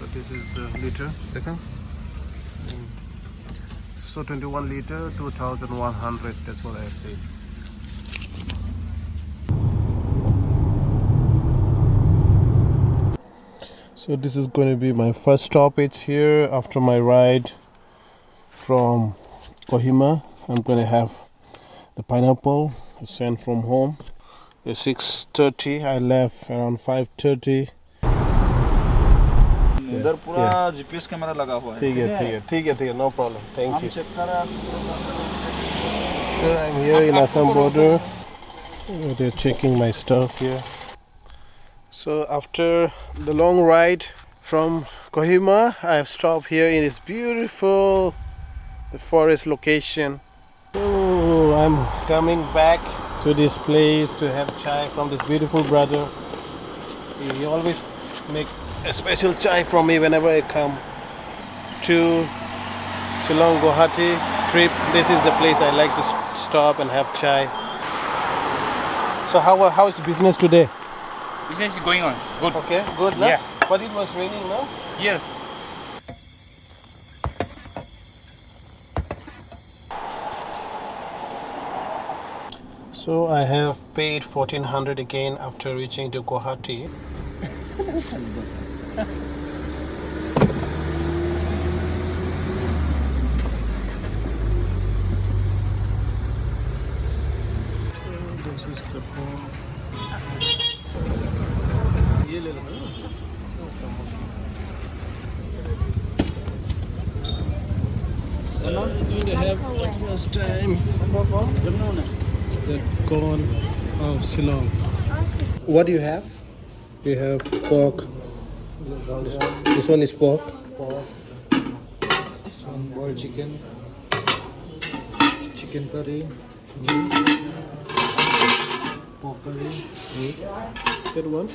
So this is the liter. So 21 liter, 2,100. That's what I have paid. So this is going to be my first stoppage here after my ride from Kohima. I'm going to have the pineapple sent from home. It's 6:30. I left around 5:30. इधर पूरा GPS camera लगा हुआ है. ठीक है, no problem. Thank you. So I'm here in Assam border. They're checking my stuff here. So after the long ride from Kohima, I have stopped here in this beautiful forest location. Oh, I'm coming back to this place to have chai from this beautiful brother. He always make a special chai for me whenever I come to Shillong Guwahati trip. This is the place I like to stop and have chai. So how is business today? Business is going on. Good. Okay, good. No? Yeah. But it was raining, no? Yes. So I have paid 1,400 again after reaching to Guwahati. This is the phone. So I'm going to have the first time the corn of Shillong. What do you have? You have pork. This one is pork. Some boiled chicken, chicken curry, pork curry. Good one.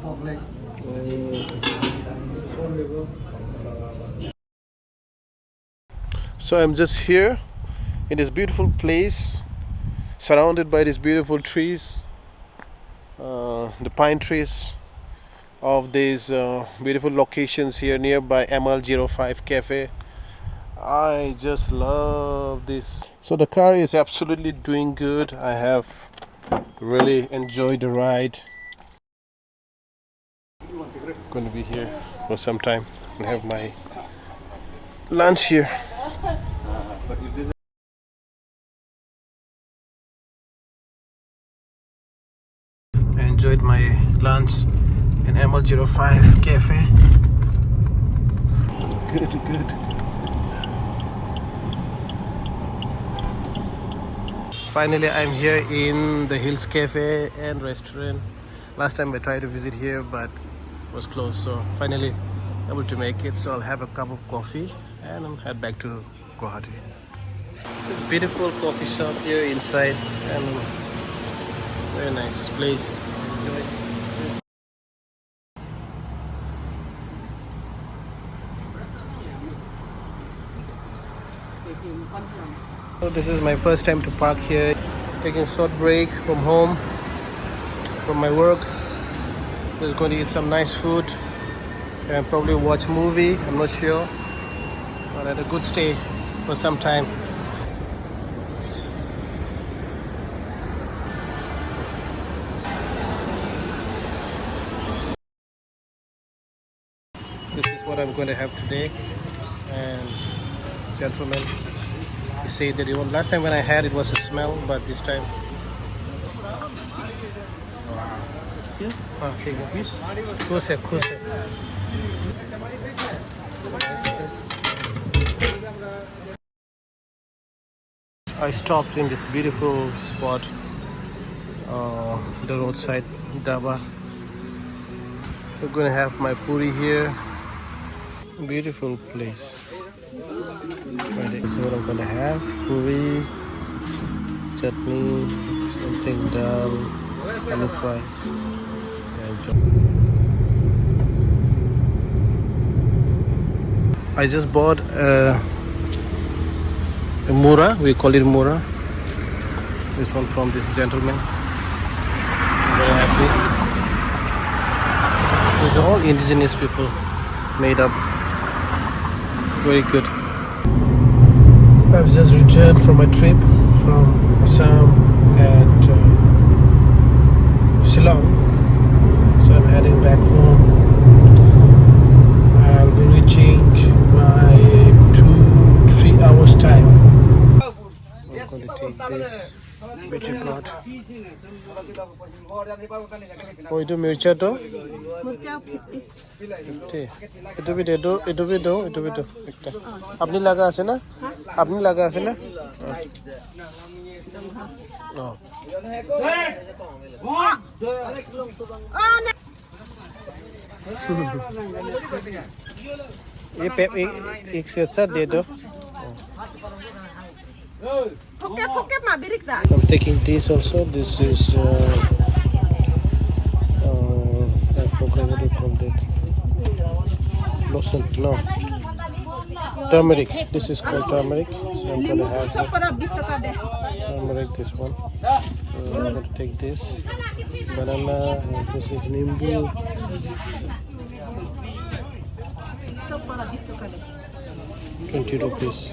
Pork leg, swan liver. So I'm just here in this beautiful place, surrounded by these beautiful trees, the pine trees of these beautiful locations here nearby ML05 Cafe. I just love this. So the car is absolutely doing good. I have really enjoyed the ride. Going to be here for some time and have my lunch here. I enjoyed my lunch in ML05 Cafe. Good. Finally, I'm here in the Hills Cafe and Restaurant. Last time I tried to visit here, but it was closed. So finally, able to make it. So I'll have a cup of coffee and I'll head back to Guwahati. This beautiful coffee shop here inside, and very nice place. Enjoy. So this is my first time to park here. Taking a short break from home, from my work. Just going to eat some nice food and probably watch movie. I'm not sure, but I had a good stay for some time. This is what I'm going to have today. And gentlemen, he said that even last time when I had it was a smell, but this time. Okay, खुश है. I stopped in this beautiful spot, the roadside dhaba. We're gonna have my puri here. Beautiful place. Right, this is what I'm gonna have: puri, chutney, something dal, aloo fry. I just bought a mura. We call it mura. This one from this gentleman. These are all indigenous people made up. Very good. I've just returned from a trip from Assam and Shillong. So I'm heading back home. I'll be reaching by 2-3 hours time. I'm going to take this which you got. Oh, itu mircha to? 50. Itu bhi de do, ekta. Apni laga ase na? Apni laga ase na? Oh. ये एक से अच्छा दे दो. I'm taking this also. This is I forgot what you called it. Lotion, no. Turmeric. This is called turmeric. So I'm gonna have turmeric. This one. I'm gonna take this banana. And this is nimbu. 20 rupees.